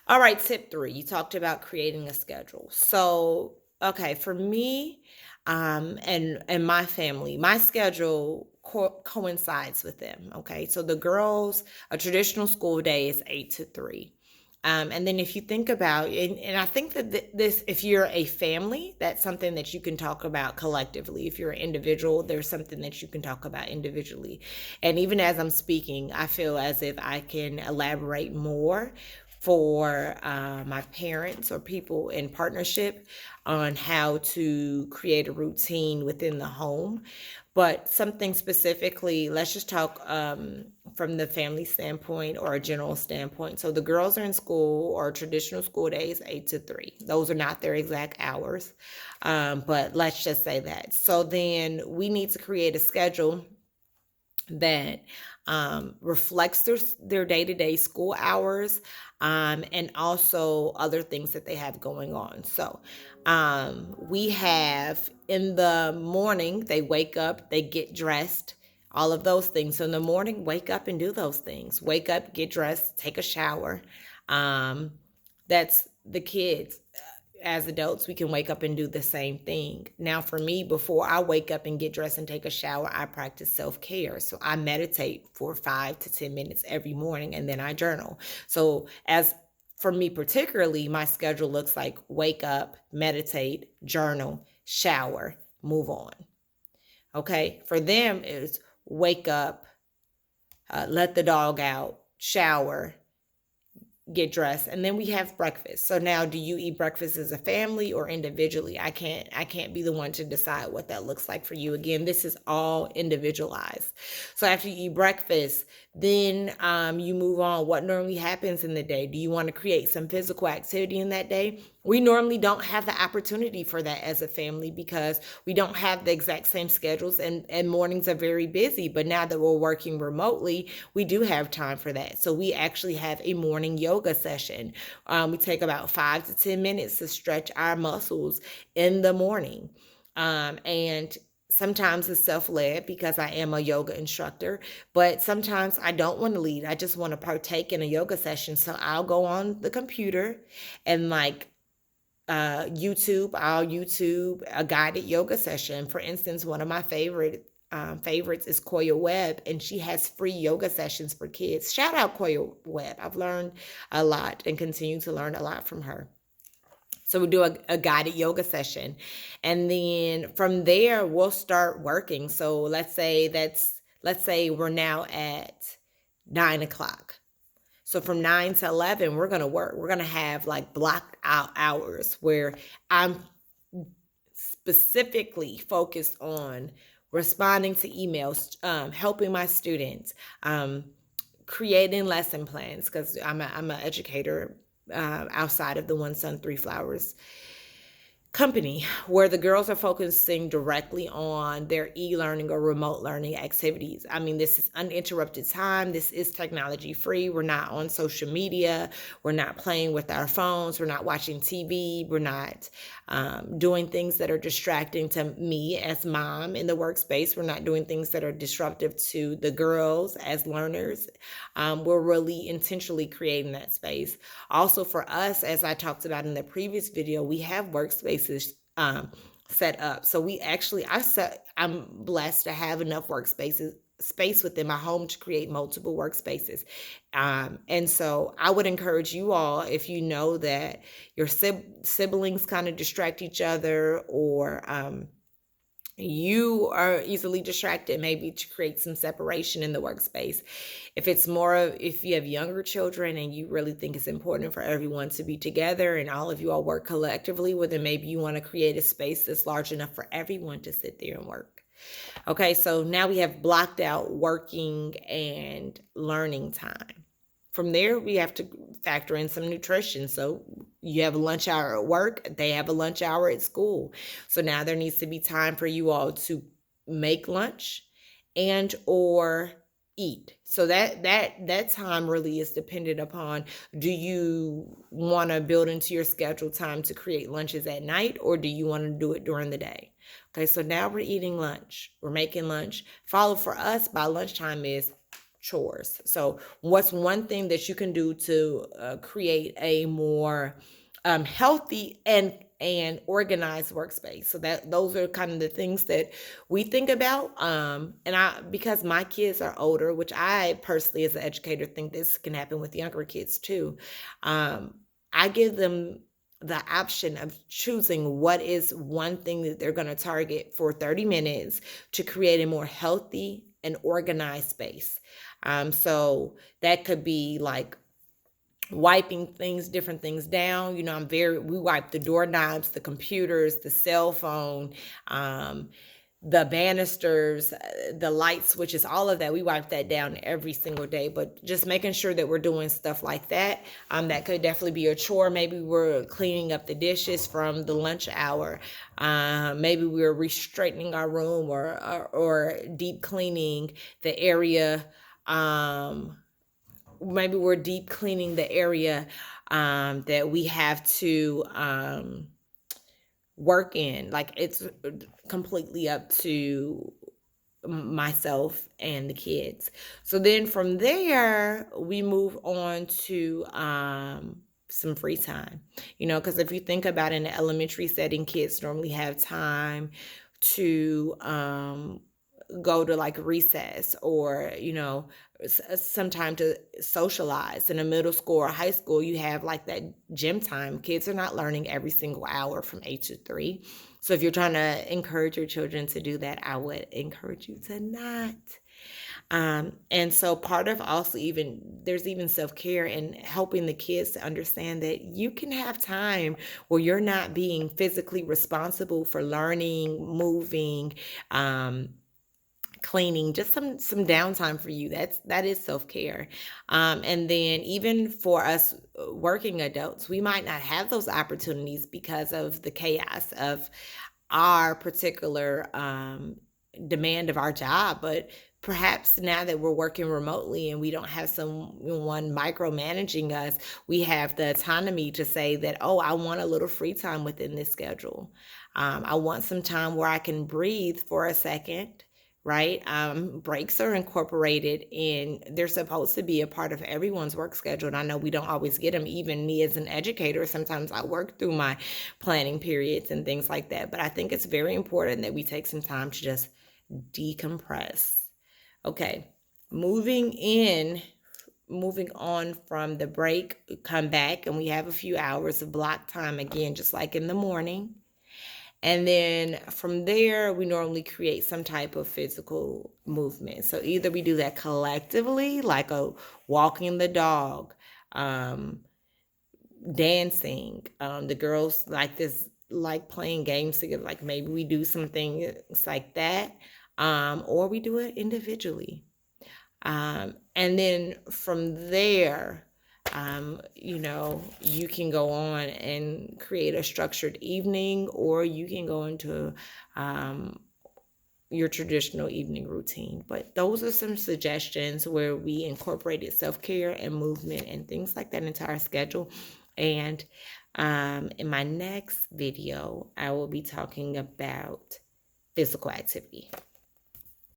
All right, tip 3. You talked about creating a schedule. So, okay, for me, and my family, my schedule coincides with them. Okay, so the girls, a traditional school day is 8 to 3. And then if you think about, and I think that this, if you're a family, that's something that you can talk about collectively. If you're an individual, there's something that you can talk about individually. And even as I'm speaking, I feel as if I can elaborate more for my parents or people in partnership on how to create a routine within the home. But something specifically, let's just talk from the family standpoint or a general standpoint. So the girls are in school, or traditional school days, 8 to 3. Those are not their exact hours, but let's just say that. So then we need to create a schedule that reflects their day-to-day school hours, and also other things that they have going on. So we have, in the morning, they wake up, they get dressed, all of those things. So in the morning, wake up and do those things. Wake up, get dressed, take a shower. um, that's the kids. As adults, we can wake up and do the same thing. Now, for me, before I wake up and get dressed and take a shower, I practice self-care. So I meditate for 5 to 10 minutes every morning, and then I journal. So as for me particularly, my schedule looks like: wake up, meditate, journal, shower, move on. Okay. For them, it's wake up, let the dog out, shower, get dressed, and then we have breakfast. So now, do you eat breakfast as a family or individually? I can't be the one to decide what that looks like for you. Again, this is all individualized. So after you eat breakfast, then you move on. What normally happens in the day? Do you want to create some physical activity in that day? We normally don't have the opportunity for that as a family because we don't have the exact same schedules, and mornings are very busy. But now that we're working remotely, we do have time for that. So we actually have a morning yoga session. We take about 5 to 10 minutes to stretch our muscles in the morning. And sometimes it's self-led because I am a yoga instructor, but sometimes I don't want to lead. I just want to partake in a yoga session. So I'll go on the computer and I'll YouTube a guided yoga session. For instance, one of my favorites is Koya Webb, and she has free yoga sessions for kids. Shout out Koya Webb. I've learned a lot and continue to learn a lot from her. So we do a guided yoga session. And then from there, we'll start working. So let's say we're now at 9 o'clock. So from 9 to 11, we're going to work. We're going to have like blocked out hours where I'm specifically focused on responding to emails, helping my students, creating lesson plans, because I'm an educator outside of the One Sun, Three Flowers company, where the girls are focusing directly on their e-learning or remote learning activities. I mean, this is uninterrupted time. This is technology free. We're not on social media. We're not playing with our phones. We're not watching TV. We're not doing things that are distracting to me as mom in the workspace. We're not doing things that are disruptive to the girls as learners. We're really intentionally creating that space. Also for us, as I talked about in the previous video, we have workspaces set up. So I'm blessed to have enough space within my home to create multiple workspaces. And so I would encourage you all, if you know that your siblings kind of distract each other, or you are easily distracted, maybe to create some separation in the workspace. If you have younger children and you really think it's important for everyone to be together and all of you all work collectively, well, then maybe you want to create a space that's large enough for everyone to sit there and work. Okay, so now we have blocked out working and learning time. From there, we have to factor in some nutrition. So you have a lunch hour at work, they have a lunch hour at school. So now there needs to be time for you all to make lunch and or eat. So that time really is dependent upon, do you want to build into your schedule time to create lunches at night, or do you want to do it during the day? Okay, so now we're eating lunch. We're making lunch. Followed for us by lunchtime is chores. So what's one thing that you can do to create a more healthy and organized workspace? So that those are kind of the things that we think about. And I, because my kids are older, which I personally as an educator think this can happen with younger kids too. um, I give them the option of choosing what is one thing that they're going to target for 30 minutes to create a more healthy and organized space. So that could be like wiping things, different things down. We wipe the doorknobs, the computers, the cell phone, um, the banisters, the light switches, all of that. We wipe that down every single day, but just making sure that we're doing stuff like that. That could definitely be a chore. Maybe we're cleaning up the dishes from the lunch hour. Maybe we're restraightening our room, or deep cleaning the area. Maybe we're deep cleaning the area that we have to work in. Like, it's completely up to myself and the kids. So then from there, we move on to some free time. Because if you think about in the elementary setting, kids normally have time to go to like recess, or some time to socialize. In a middle school or high school, you have like that gym time. Kids are not learning every single hour from 8 to 3. So if you're trying to encourage your children to do that, I would encourage you to not. And so part of also, even there's even self-care and helping the kids to understand that you can have time where you're not being physically responsible for learning, moving, cleaning, just some downtime for you. That is self-care. And then even for us working adults, we might not have those opportunities because of the chaos of our particular demand of our job. But perhaps now that we're working remotely and we don't have someone micromanaging us, we have the autonomy to say that, oh, I want a little free time within this schedule. I want some time where I can breathe for a second, right? Breaks are incorporated in, they're supposed to be a part of everyone's work schedule. And I know we don't always get them. Even me as an educator, sometimes I work through my planning periods and things like that. But I think it's very important that we take some time to just decompress. Okay, moving on from the break, come back and we have a few hours of block time again, just like in the morning. And then from there, we normally create some type of physical movement. So either we do that collectively, like a walking the dog, dancing. The girls like this, like playing games together. Like maybe we do some things like that, or we do it individually. And then from there, you can go on and create a structured evening, or you can go into your traditional evening routine. But those are some suggestions where we incorporated self-care and movement and things like that into our schedule. And in my next video, I will be talking about physical activity.